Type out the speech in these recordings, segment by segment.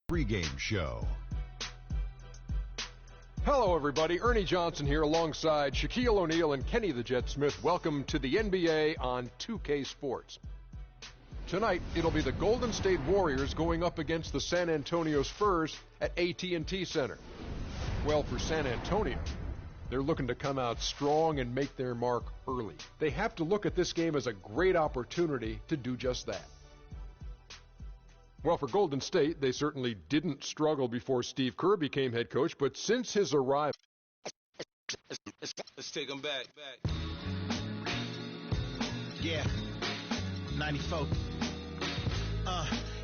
Pregame show. Hello, everybody. Ernie Johnson here alongside Shaquille O'Neal and Kenny the Jet Smith. Welcome to the NBA on 2K Sports. Tonight, it'll be the Golden State Warriors going up against the San Antonio Spurs at AT&T Center. Well, for San Antonio, they're looking to come out strong and make their mark early. They have to look at this game as a great opportunity to do just that. Well, for Golden State, they certainly didn't struggle before Steve Kerr became head coach, but since his arrival... Let's take them back. Yeah, 94.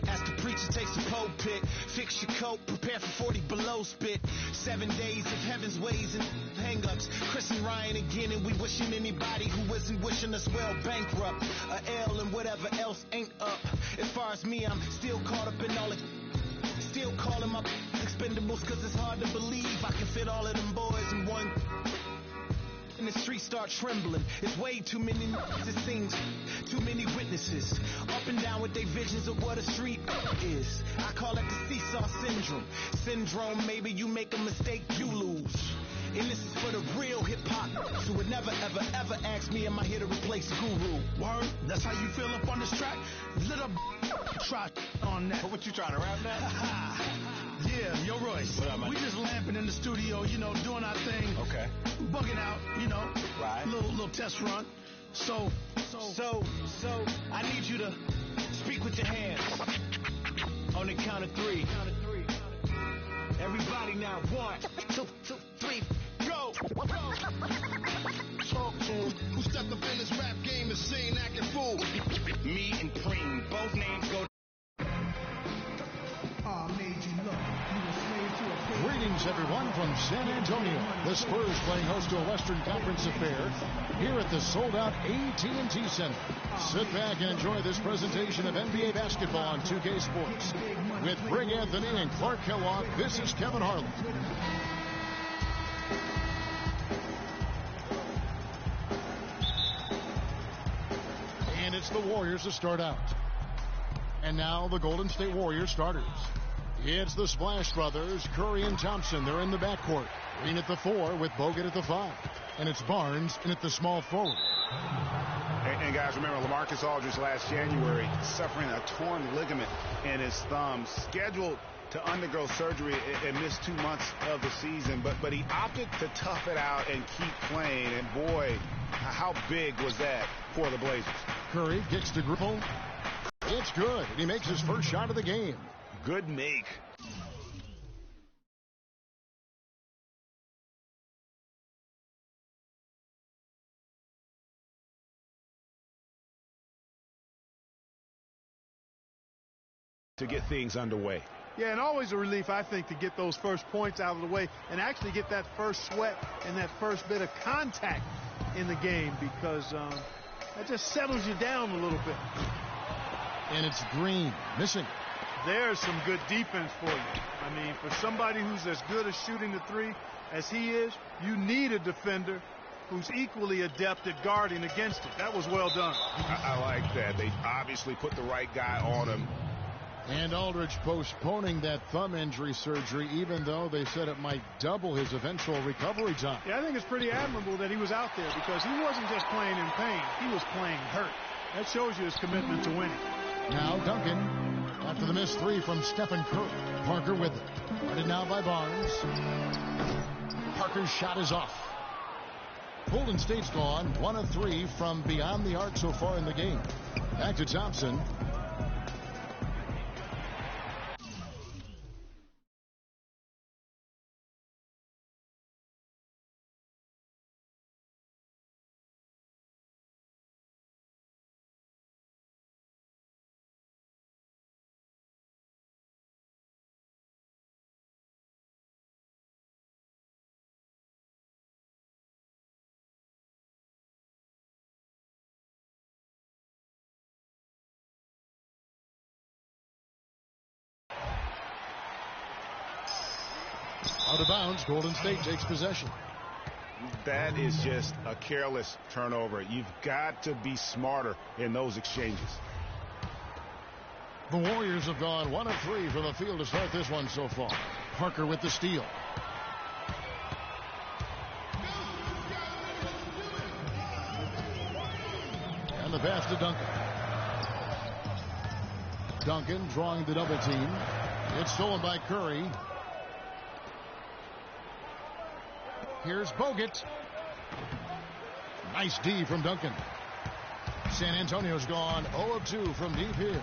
As the preacher takes a pulpit, fix your coat, prepare for 40 below spit. 7 days of heaven's ways and hang-ups. Chris and Ryan again, and we wishing anybody who isn't wishing us well bankrupt. A L and whatever else ain't up. As far as me, I'm still caught up in all it. Still calling my expendables, cause it's hard to believe I can fit all of them boys in one. And the streets start trembling. It's way too many it seems. Too many witnesses. Up and down with their visions of what a street is. I call it the seesaw syndrome. Maybe you make a mistake, you lose. And this is for the real hip-hop who would never, ever, ever ask me, am I here to replace Guru? Word? That's how you feel up on this track? Little try on that. What you trying to rap now? Yeah, yo, Royce. What up, man? We just lamping in the studio, doing our thing. Okay. Bugging out, Right. Little test run. So, I need you to speak with your hands. On the count of three. Everybody now, 1, 2, 3, go! Talk to him. Who stepped up in this rap game and seen acting fool? Me and Preem, both names go. Greetings, everyone, from San Antonio. The Spurs playing host to a Western Conference affair here at the sold-out AT&T Center. Sit back and enjoy this presentation of NBA basketball on 2K Sports. With Greg Anthony and Clark Kellogg, this is Kevin Harlan. And it's the Warriors to start out. And now the Golden State Warriors starters. It's the Splash Brothers, Curry and Thompson. They're in the backcourt. Green at the 4 with Bogut at the 5. And it's Barnes in at the small forward. And guys, remember, LaMarcus Aldridge last January suffering a torn ligament in his thumb, scheduled to undergo surgery and miss 2 months of the season. But he opted to tough it out and keep playing. And boy, how big was that for the Blazers? Curry kicks to Griffel. It's good. And he makes his first shot of the game. Good make. To get things underway. Yeah, and always a relief, I think, to get those first points out of the way and actually get that first sweat and that first bit of contact in the game, because that just settles you down a little bit. And it's Green missing. There's some good defense for you. I mean, for somebody who's as good at shooting the three as he is, you need a defender who's equally adept at guarding against it. That was well done. I like that. They obviously put the right guy on him. And Aldridge postponing that thumb injury surgery, even though they said it might double his eventual recovery time. Yeah, I think it's pretty admirable that he was out there, because he wasn't just playing in pain. He was playing hurt. That shows you his commitment to winning. Now Duncan, after the missed 3 from Stephen Curry. Parker with it. Guarded now by Barnes. Parker's shot is off. Golden State's gone 1 of 3 from beyond the arc so far in the game. Back to Thompson. Out of bounds, Golden State takes possession. That is just a careless turnover. You've got to be smarter in those exchanges. The Warriors have gone 1 of 3 from the field to start this one so far. Parker with the steal. And the pass to Duncan. Duncan drawing the double team. It's stolen by Curry. Here's Bogut. Nice D from Duncan. San Antonio's gone 0 of 2 from deep here.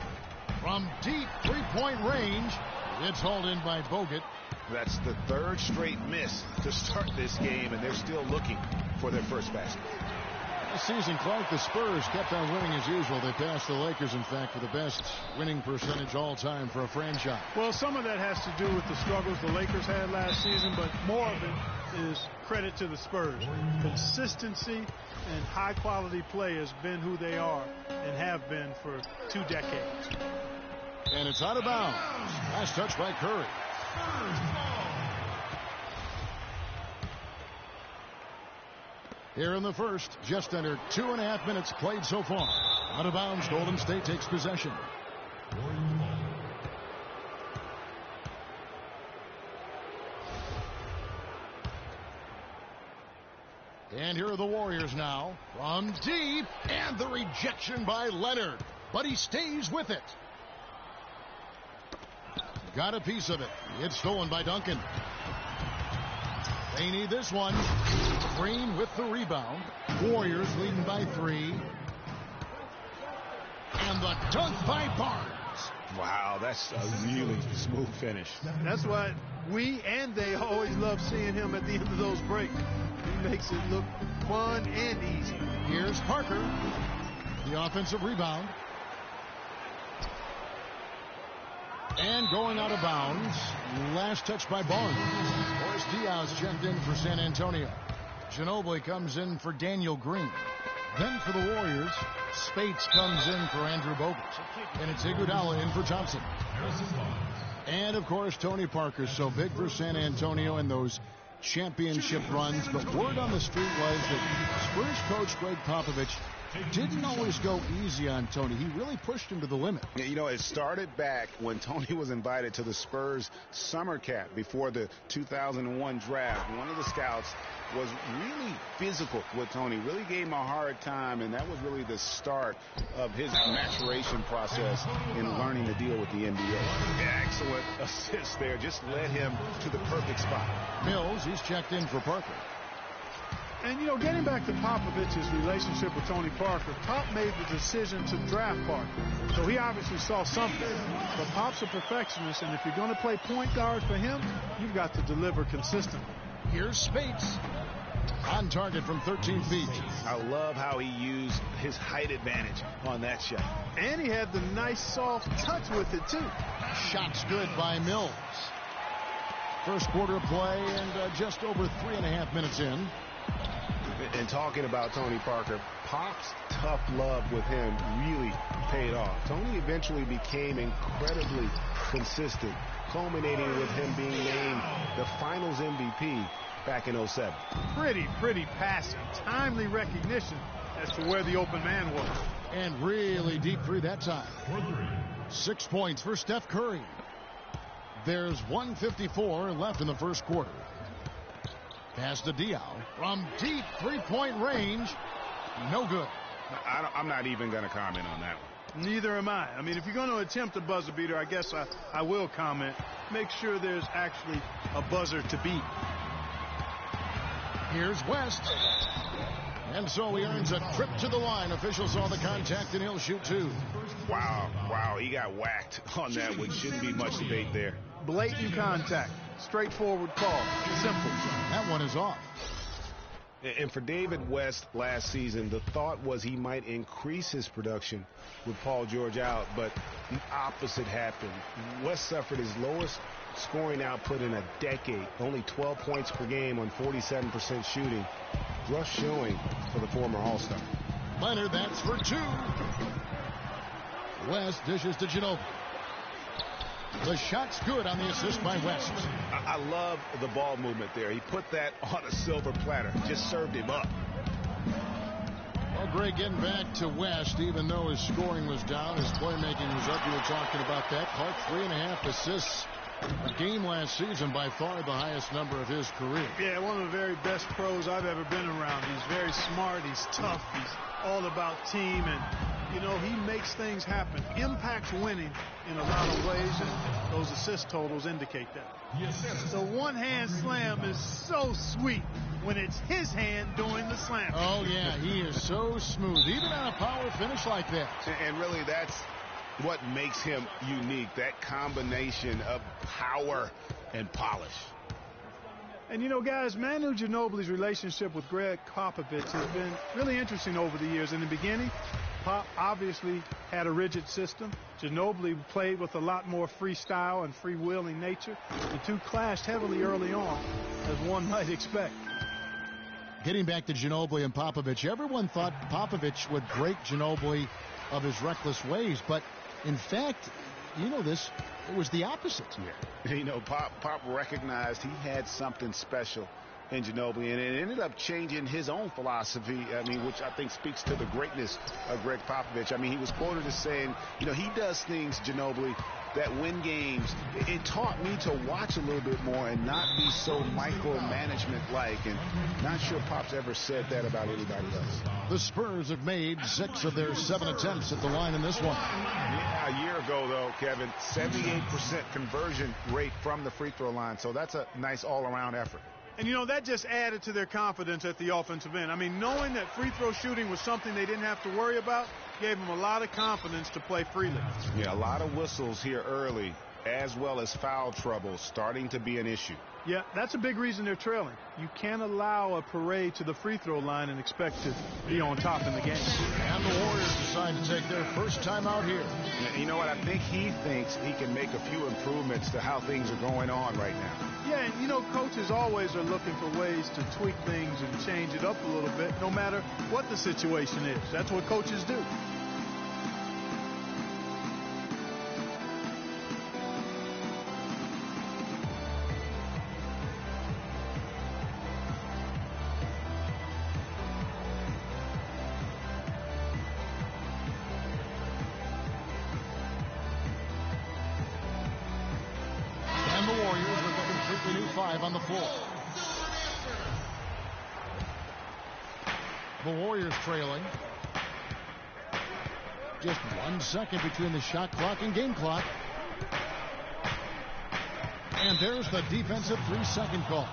From deep three-point range, it's hauled in by Bogut. That's the third straight miss to start this game, and they're still looking for their first basket. This season, Clark, the Spurs kept on winning as usual. They passed the Lakers, in fact, for the best winning percentage all time for a franchise. Well, some of that has to do with the struggles the Lakers had last season, but more of it is credit to the Spurs. Consistency and high-quality play has been who they are and have been for 2 decades. And it's out of bounds. Last touch by Curry. Here in the first, just under 2.5 minutes played so far. Out of bounds, Golden State takes possession. And here are the Warriors now. From deep, and the rejection by Leonard. But he stays with it. Got a piece of it. It's stolen by Duncan. They need this one. Green with the rebound. Warriors leading by 3. And the dunk by Barnes. Wow, that's a really smooth finish. That's why we and they always love seeing him at the end of those breaks. He makes it look fun and easy. Here's Parker. The offensive rebound. And going out of bounds. Last touch by Barnes. Boris Diaz checked in for San Antonio. Ginobili comes in for Daniel Green. Then for the Warriors, Spates comes in for Andrew Bogut. And it's Iguodala in for Thompson. And, of course, Tony Parker, so big for San Antonio in those championship runs. But word on the street was that Spurs coach Greg Popovich didn't always go easy on Tony. He really pushed him to the limit. Yeah, you know, it started back when Tony was invited to the Spurs summer camp before the 2001 draft. One of the scouts was really physical with Tony, really gave him a hard time, and that was really the start of his maturation process in learning to deal with the NBA. Excellent assist there, just led him to the perfect spot. Mills, he's checked in for Parker. And, you know, getting back to Popovich's relationship with Tony Parker, Pop made the decision to draft Parker. So he obviously saw something. But Pop's a perfectionist, and if you're going to play point guard for him, you've got to deliver consistently. Here's Spates. On target from 13 feet. I love how he used his height advantage on that shot. And he had the nice soft touch with it, too. Shots good by Mills. First quarter of play and just over 3.5 minutes in. And talking about Tony Parker, Pop's tough love with him really paid off. Tony eventually became incredibly consistent, culminating with him being named the Finals MVP back in 07. Pretty passing, timely recognition as to where the open man was. And really deep three that time. 6 points for Steph Curry. There's 1:54 left in the first quarter. Pass to Diaw from deep three-point range. No good. I'm not even going to comment on that one. Neither am I. I mean, if you're going to attempt a buzzer beater, I guess I will comment. Make sure there's actually a buzzer to beat. Here's West. And so he earns a trip to the line. Officials saw the contact, and he'll shoot 2. Wow, he got whacked on that one. Shouldn't be much debate there. Blatant contact. Straightforward call. Simple. That one is off. And for David West last season, the thought was he might increase his production with Paul George out, but the opposite happened. West suffered his lowest scoring output in a decade, only 12 points per game on 47% shooting. Rough showing for the former All-Star. Leonard, that's for 2. West dishes to Ginobili. The shot's good on the assist by West. I love the ball movement there. He put that on a silver platter. Just served him up. Well, Greg, getting back to West, even though his scoring was down, his playmaking was up. You were talking about that. Clark, 3.5 assists a game last season, by far the highest number of his career. Yeah, one of the very best pros I've ever been around. He's very smart. He's tough. He's all about team. And, you know, he makes things happen. Impacts winning in a lot of ways, and those assist totals indicate that. The one-hand slam is so sweet when it's his hand doing the slam. Oh, yeah, he is so smooth, even on a power finish like that. And really, that's what makes him unique, that combination of power and polish. And, you know, guys, Manu Ginobili's relationship with Greg Popovich has been really interesting over the years. In the beginning, Pop obviously had a rigid system. Ginobili played with a lot more freestyle and freewheeling nature. The two clashed heavily early on, as one might expect. Getting back to Ginobili and Popovich, everyone thought Popovich would break Ginobili of his reckless ways, but in fact, you know this, it was the opposite. Yeah. You know, Pop recognized he had something special in Ginobili, and it ended up changing his own philosophy, I mean, which I think speaks to the greatness of Greg Popovich. I mean, he was quoted as saying, you know, he does things, Ginobili, that win games. It taught me to watch a little bit more and not be so micromanagement-like, and not sure Pop's ever said that about anybody else. The Spurs have made 6 of their 7 attempts at the line in this one. Yeah, a year ago, though, Kevin, 78% conversion rate from the free throw line, so that's a nice all-around effort. And, you know, that just added to their confidence at the offensive end. I mean, knowing that free throw shooting was something they didn't have to worry about gave them a lot of confidence to play freely. Yeah, a lot of whistles here early, as well as foul trouble starting to be an issue. Yeah, that's a big reason they're trailing. You can't allow a parade to the free throw line and expect to be on top in the game. And the Warriors decide to take their first time out here. You know what? I think he thinks he can make a few improvements to how things are going on right now. Yeah, and you know, coaches always are looking for ways to tweak things and change it up a little bit, no matter what the situation is. That's what coaches do. On the floor. The Warriors trailing. Just 1 second between the shot clock and game clock. And there's the defensive 3-second call.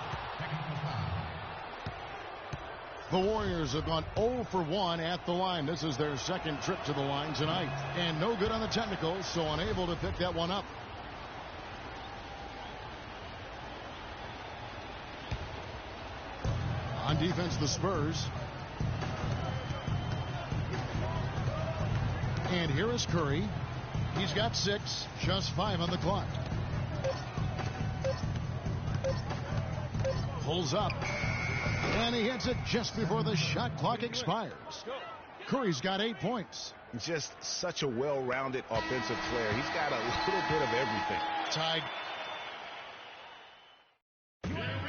The Warriors have gone 0 for 1 at the line. This is their second trip to the line tonight. And no good on the technicals, so unable to pick that one up. On defense, the Spurs. And here is Curry. He's got 6, just 5 on the clock. Pulls up. And he hits it just before the shot clock expires. Curry's got 8 points. Just such a well-rounded offensive player. He's got a little bit of everything. Tied.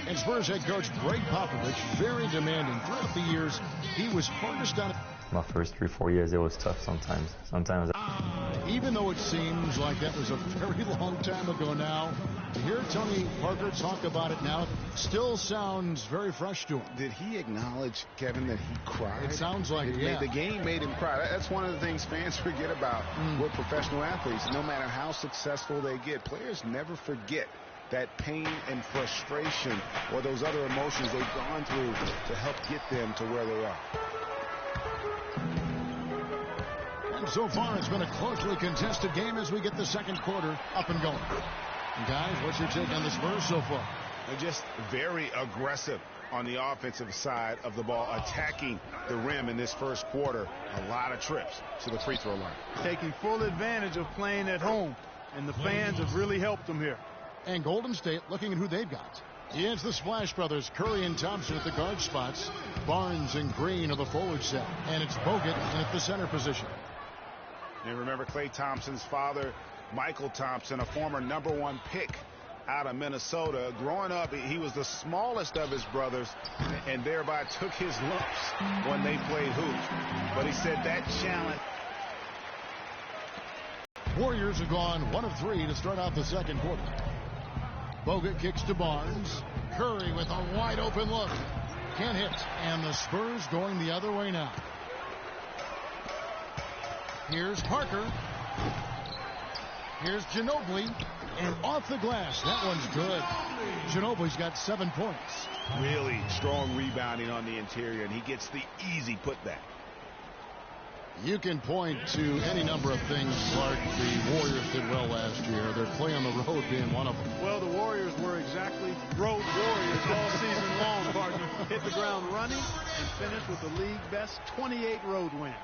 And Spurs head coach Greg Popovich, very demanding. Throughout the years, he was hardest on it. My first 3-4 years, it was tough sometimes. Even though it seems like that was a very long time ago now, to hear Tony Parker talk about it now still sounds very fresh to him. Did he acknowledge, Kevin, that he cried? It sounds like it, yeah. The game made him cry. That's one of the things fans forget about with professional athletes. No matter how successful they get, players never forget that pain and frustration or those other emotions they've gone through to help get them to where they are. And so far, it's been a closely contested game as we get the second quarter up and going. And guys, what's your take on the Spurs so far? They're just very aggressive on the offensive side of the ball, attacking the rim in this first quarter. A lot of trips to the free throw line. Taking full advantage of playing at home, and the fans have really helped them here. And Golden State looking at who they've got. It's the Splash Brothers, Curry and Thompson at the guard spots. Barnes and Green are the forward set. And it's Bogut at the center position. And remember Klay Thompson's father, Michael Thompson, a former #1 pick out of Minnesota. Growing up, he was the smallest of his brothers and thereby took his lumps when they played hoops. But he said that challenge. Warriors have gone 1 of 3 to start out the second quarter. Bogut kicks to Barnes. Curry with a wide open look. Can't hit. And the Spurs going the other way now. Here's Parker. Here's Ginobili. And off the glass. That one's good. Ginobili's got 7 points. Really strong rebounding on the interior, and he gets the easy putback. You can point to any number of things, Clark, the Warriors did well last year. Their play on the road being one of them. Well, the Warriors were exactly road warriors all season long, partner. Hit the ground running and finished with the league best 28 road wins.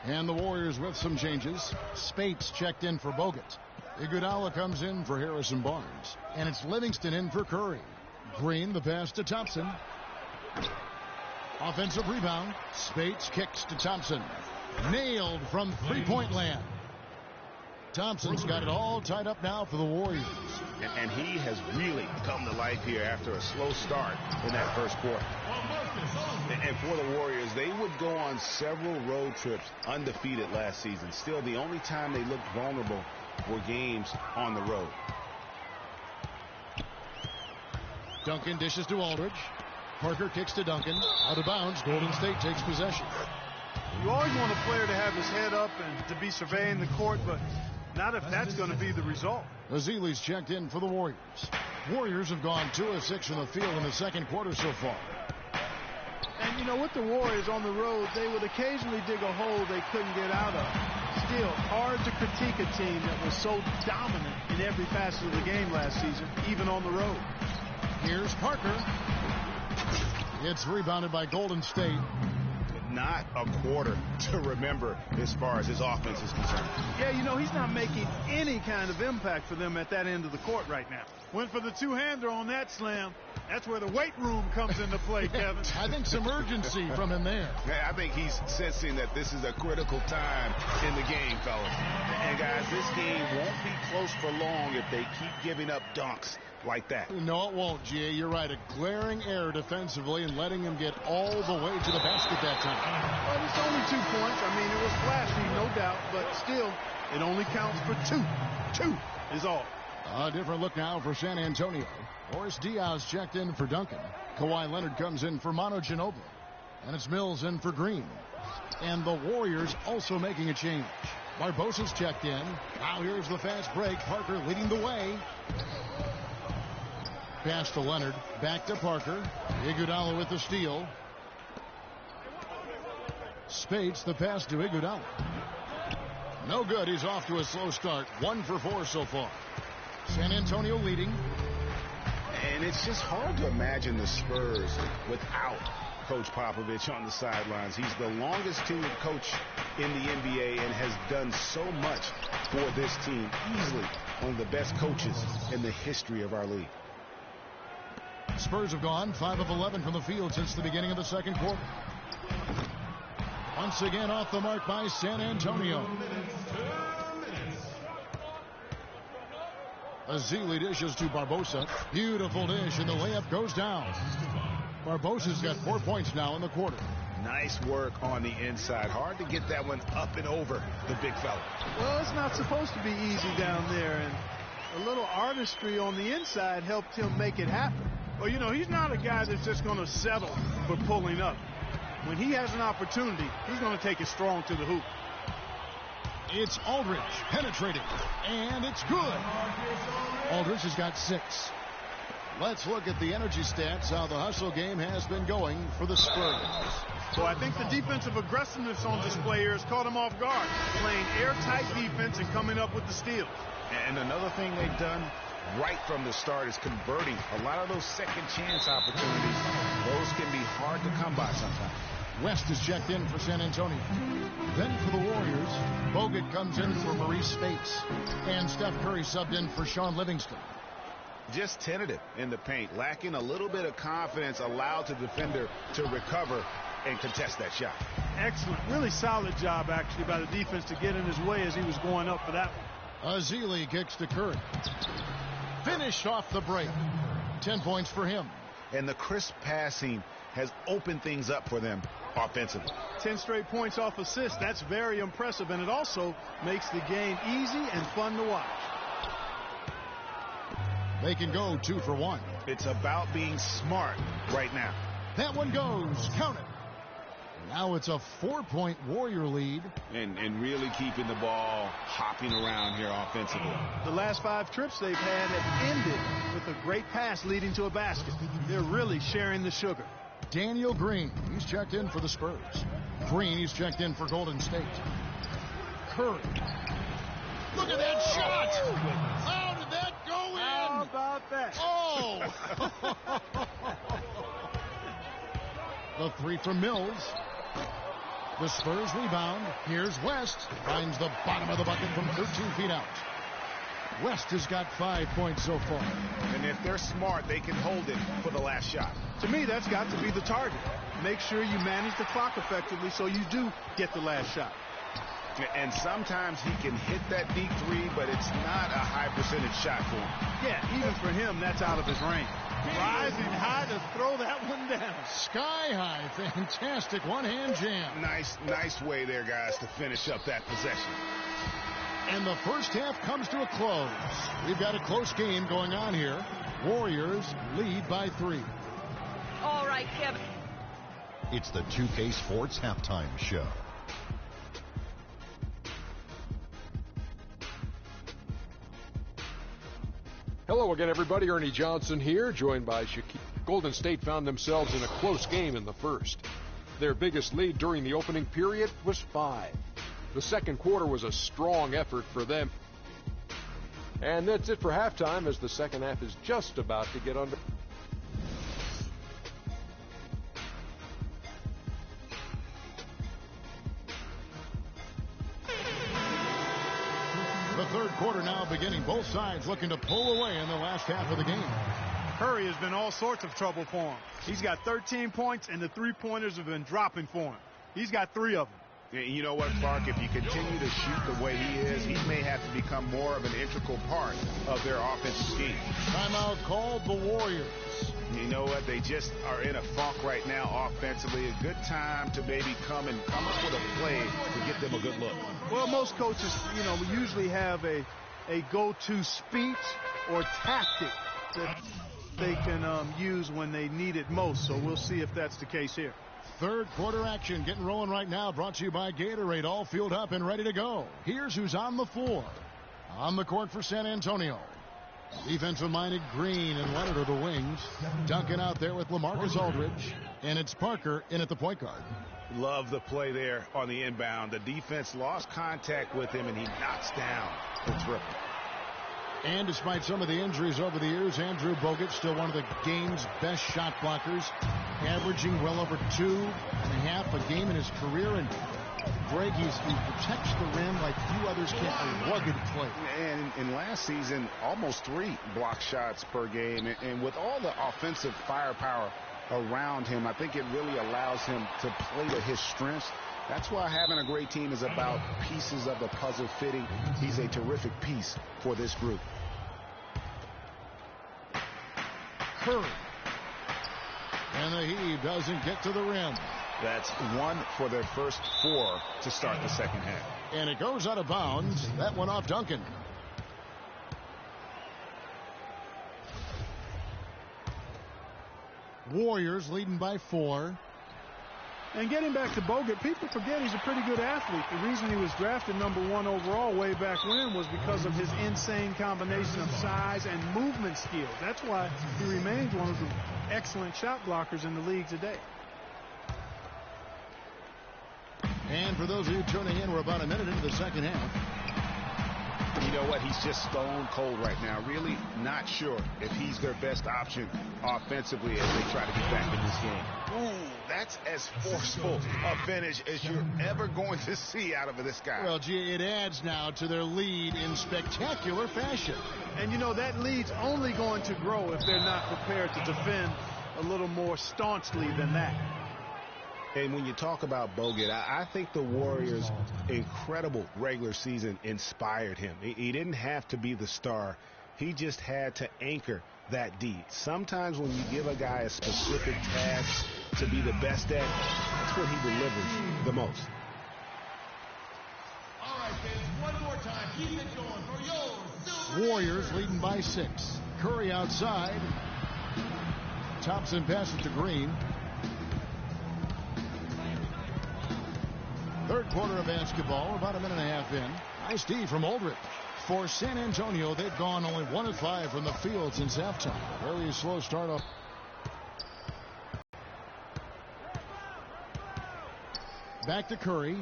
And the Warriors with some changes. Spates checked in for Bogut. Iguodala comes in for Harrison Barnes. And it's Livingston in for Curry. Green, the pass to Thompson. Offensive rebound. Spates kicks to Thompson. Nailed from three-point land. Thompson's got it all tied up now for the Warriors. And he has really come to life here after a slow start in that first quarter. And for the Warriors, they would go on several road trips undefeated last season. Still, the only time they looked vulnerable were games on the road. Duncan dishes to Aldridge. Parker kicks to Duncan. Out of bounds. Golden State takes possession. You always want a player to have his head up and to be surveying the court, but not if that's going to be the result. Azili's checked in for the Warriors. Warriors have gone 2 of 6 from the field in the second quarter so far. And, you know, with the Warriors on the road, they would occasionally dig a hole they couldn't get out of. Still, hard to critique a team that was so dominant in every facet of the game last season, even on the road. Here's Parker. It's rebounded by Golden State. Not a quarter to remember as far as his offense is concerned. Yeah, you know, he's not making any kind of impact for them at that end of the court right now. Went for the two-hander on that slam. That's where the weight room comes into play, Kevin. I think some urgency from him there. I think he's sensing that this is a critical time in the game, fellas. And, guys, this game won't be close for long if they keep giving up dunks like that. No, it won't, G.A. You're right. A glaring error defensively and letting him get all the way to the basket that time. Well, it's only 2 points. I mean, it was flashy, no doubt, but still, it only counts for 2. 2 is all. A different look now for San Antonio. Boris Diaz checked in for Duncan. Kawhi Leonard comes in for Manu Ginobili. And it's Mills in for Green. And the Warriors also making a change. Barbosa's checked in. Now here's the fast break. Parker leading the way. Pass to Leonard. Back to Parker. Iguodala with the steal. Spates the pass to Iguodala. No good. He's off to a slow start. 1 for 4 so far. San Antonio leading. And it's just hard to imagine the Spurs without Coach Popovich on the sidelines. He's the longest tenured coach in the NBA and has done so much for this team. Easily one of the best coaches in the history of our league. Spurs have gone 5 of 11 from the field since the beginning of the second quarter. Once again off the mark by San Antonio. Azili dishes to Barbosa. Beautiful dish, and the layup goes down. Barbosa's got 4 points now in the quarter. Nice work on the inside. Hard to get that one up and over the big fella. Well, it's not supposed to be easy down there, and a little artistry on the inside helped him make it happen. Well, you know, he's not a guy that's just going to settle for pulling up. When he has an opportunity, he's going to take it strong to the hoop. It's Aldridge penetrating, and it's good. Aldridge has got 6. Let's look at the energy stats, how the hustle game has been going for the Spurs. So I think the defensive aggressiveness on display here has caught him off guard, playing airtight defense and coming up with the steals. And another thing they've done right from the start is converting a lot of those second chance opportunities. Those can be hard to come by sometimes. West is checked in for San Antonio. Then for the Warriors, Bogut comes in for Maurice Spates. And Steph Curry subbed in for Sean Livingston. Just tentative in the paint, lacking a little bit of confidence, allowed the defender to recover and contest that shot. Excellent. Really solid job, actually, by the defense to get in his way as he was going up for that one. Azili kicks to Curry. finished off the break. 10 points for him. And the crisp passing has opened things up for them offensively. 10 straight points off assists. That's very impressive, and it also makes the game easy and fun to watch. They can go 2 for 1. It's about being smart right now. That one goes. Count it. Now it's a 4-point Warrior lead. And really keeping the ball hopping around here offensively. The last 5 trips they've had have ended with a great pass leading to a basket. They're really sharing the sugar. Daniel Green, he's checked in for the Spurs. Green, he's checked in for Golden State. Curry. Look at that shot! How did that go in? How about that? Oh! The 3 from Mills. The Spurs rebound. Here's West. Finds the bottom of the bucket from 13 feet out. West has got 5 points so far. And if they're smart, they can hold it for the last shot. To me, that's got to be the target. Make sure you manage the clock effectively so you do get the last shot. And sometimes he can hit that deep 3, but it's not a high percentage shot for him. Yeah, even for him, that's out of his range. Rising high to throw that one down. Sky high. Fantastic one-hand jam. Nice way there, guys, to finish up that possession. And the first half comes to a close. We've got a close game going on here. Warriors lead by 3. All right, Kevin. It's the 2K Sports Halftime Show. Hello again, everybody. Ernie Johnson here, joined by Shaquille. Golden State found themselves in a close game in the first. Their biggest lead during the opening period was 5. The second quarter was a strong effort for them. And that's it for halftime, as the second half is just about to get under. The third quarter now beginning. Both sides looking to pull away in the last half of the game. Curry has been all sorts of trouble for him. He's got 13 points, and the 3-pointers have been dropping for him. He's got 3 of them. You know what, Clark? If you continue to shoot the way he is, he may have to become more of an integral part of their offensive scheme. Timeout called the Warriors. You know what? They just are in a funk right now offensively. A good time to maybe come up with a play to get them a good look. Well, most coaches, we usually have a go-to speech or tactic that they can use when they need it most. So we'll see if that's the case here. Third quarter action getting rolling right now, brought to you by Gatorade, all fueled up and ready to go. Here's who's on the floor. On the court for San Antonio. Defensive-minded Green and Leonard are the wings. Duncan out there with LaMarcus Aldridge. And it's Parker in at the point guard. Love the play there on the inbound. The defense lost contact with him, and he knocks down the triple. And despite some of the injuries over the years, Andrew Bogut still one of the game's best shot blockers, averaging well over 2.5 a game in his career. And Greg, he protects the rim like few others can. A rugged play. And in last season, almost 3 block shots per game. And with all the offensive firepower around him, I think it really allows him to play to his strengths. That's why having a great team is about pieces of the puzzle fitting. He's a terrific piece for this group. Curry. And the heave doesn't get to the rim. That's 1 for their first 4 to start the second half. And it goes out of bounds. That one off Duncan. Warriors leading by 4. And getting back to Bogut, people forget he's a pretty good athlete. The reason he was drafted #1 overall way back when was because of his insane combination of size and movement skills. That's why he remains one of the excellent shot blockers in the league today. And for those of you tuning in, we're about a minute into the second half. You know what? He's just stone cold right now. Really not sure if he's their best option offensively as they try to get back in this game. Ooh, that's as forceful a finish as you're ever going to see out of this guy. Well, gee, it adds now to their lead in spectacular fashion. And, that lead's only going to grow if they're not prepared to defend a little more staunchly than that. And when you talk about Bogut, I think the Warriors' incredible regular season inspired him. He didn't have to be the star He just had to anchor that D. Sometimes when you give a guy a specific task to be the best at, that's when he delivers the most. All right, kids, one more time. Keep it going for yours. Warriors leading by 6. Curry outside. Thompson passes to Green. Third quarter of basketball, about a minute and a half in. Nice D from Aldridge. For San Antonio, they've gone only 1 of 5 from the field since halftime. Very slow start up. Back to Curry.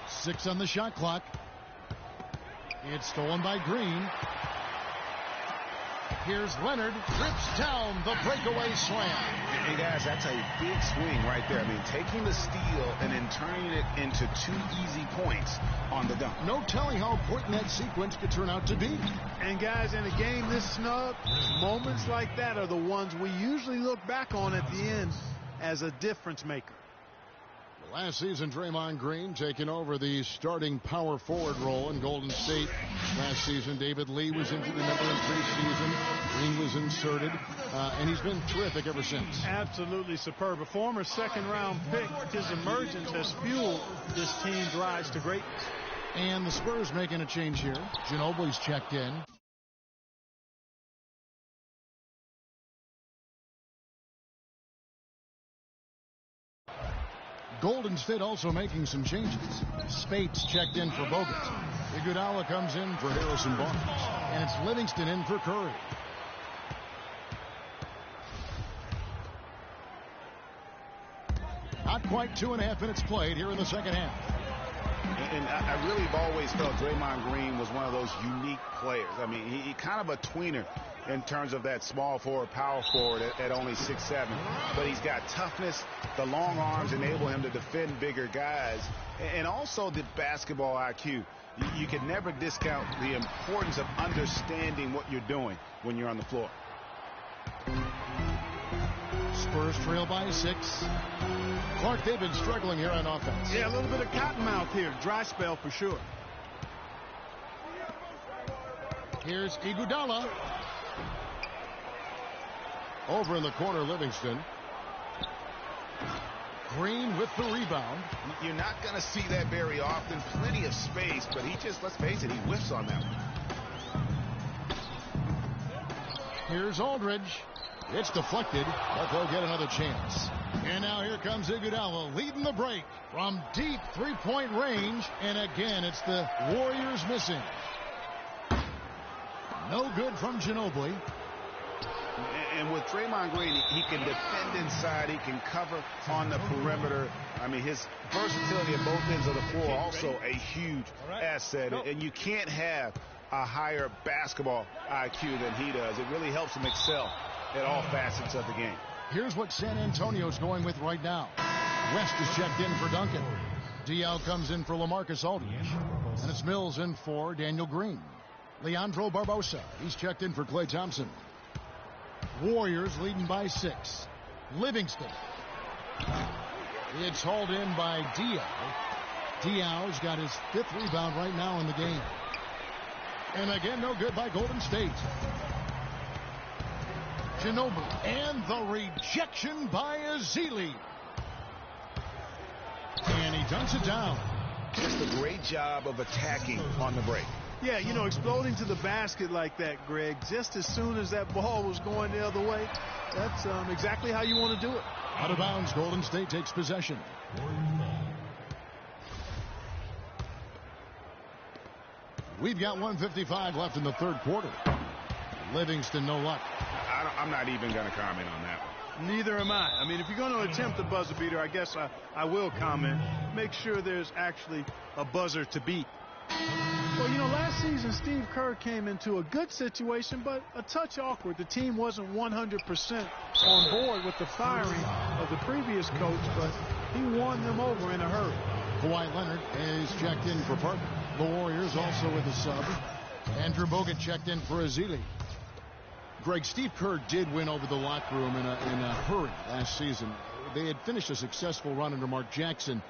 6 on the shot clock. It's stolen by Green. Here's Leonard, rips down the breakaway slam. And guys, that's a big swing right there. I mean, taking the steal and then turning it into 2 easy points on the dunk. No telling how important that sequence could turn out to be. And guys, in a game this snug, moments like that are the ones we usually look back on at the end as a difference maker. Last season, Draymond Green taking over the starting power forward role in Golden State. Last season, David Lee was injured, remember, in preseason. Green was inserted, and he's been terrific ever since. Absolutely superb. A former second-round pick, his emergence has fueled this team's rise to greatness. And the Spurs making a change here. Ginobili's checked in. Golden State also making some changes. Spates checked in for Bogut. Iguodala comes in for Harrison Barnes. And it's Livingston in for Curry. Not quite 2.5 minutes played here in the second half. And I really have always felt Draymond Green was one of those unique players. I mean, he kind of a tweener in terms of that small forward, power forward at only 6'7". But he's got toughness. The long arms enable him to defend bigger guys. And also the basketball IQ. You can never discount the importance of understanding what you're doing when you're on the floor. Spurs trail by 6. Clark, they've been struggling here on offense. Yeah, a little bit of cottonmouth here. Dry spell for sure. Here's Iguodala. Over in the corner, Livingston. Green with the rebound. You're not going to see that very often. Plenty of space, but he just, let's face it, he whiffs on that one. Here's Aldridge. It's deflected, but they'll get another chance. And now here comes Iguodala leading the break from deep three-point range. And again, it's the Warriors missing. No good from Ginobili. And with Draymond Green, he can defend inside. He can cover on the perimeter. I mean, his versatility at both ends of the floor also a huge asset. And you can't have a higher basketball IQ than he does. It really helps him excel at all facets of the game. Here's what San Antonio's going with right now. West is checked in for Duncan. Diaw comes in for LaMarcus Aldridge. And it's Mills in for Daniel Green. Leandro Barbosa, he's checked in for Klay Thompson. Warriors leading by 6. Livingston. It's hauled in by Diaw. Diaw's got his 5th rebound right now in the game. And again, no good by Golden State. Ginobili, and the rejection by Ezeli. And he dunks it down. Just a great job of attacking on the break. Yeah, you know, exploding to the basket like that, Greg, just as soon as that ball was going the other way, that's exactly how you want to do it. Out of bounds, Golden State takes possession. We've got 1:55 left in the third quarter. Livingston, no luck. I'm not even going to comment on that one. Neither am I. I mean, if you're going to attempt a buzzer beater, I guess I will comment. Make sure there's actually a buzzer to beat. Well, you know, last season, Steve Kerr came into a good situation, but a touch awkward. The team wasn't 100% on board with the firing of the previous coach, but he won them over in a hurry. Kawhi Leonard is checked in for Parker. The Warriors also with a sub. Andrew Bogut checked in for Ezeli. Greg, Steve Kerr did win over the locker room in a hurry last season. They had finished a successful run under Mark Jackson.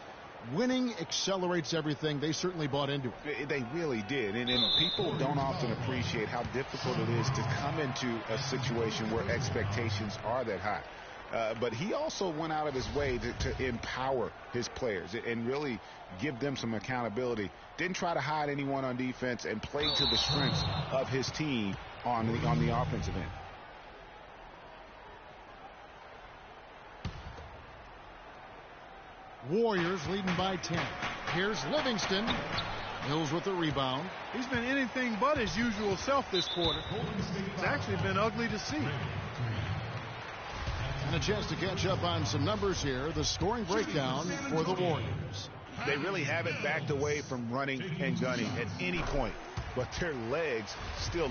Winning accelerates everything. They certainly bought into it. They really did. And people don't often appreciate how difficult it is to come into a situation where expectations are that high. But he also went out of his way to empower his players and really give them some accountability. Didn't try to hide anyone on defense and played to the strengths of his team on the offensive end. Warriors leading by 10. Here's Livingston. Mills with the rebound. He's been anything but his usual self this quarter. It's actually been ugly to see. And a chance to catch up on some numbers here. The scoring breakdown for the Warriors. They really haven't backed away from running and gunning at any point, but their legs still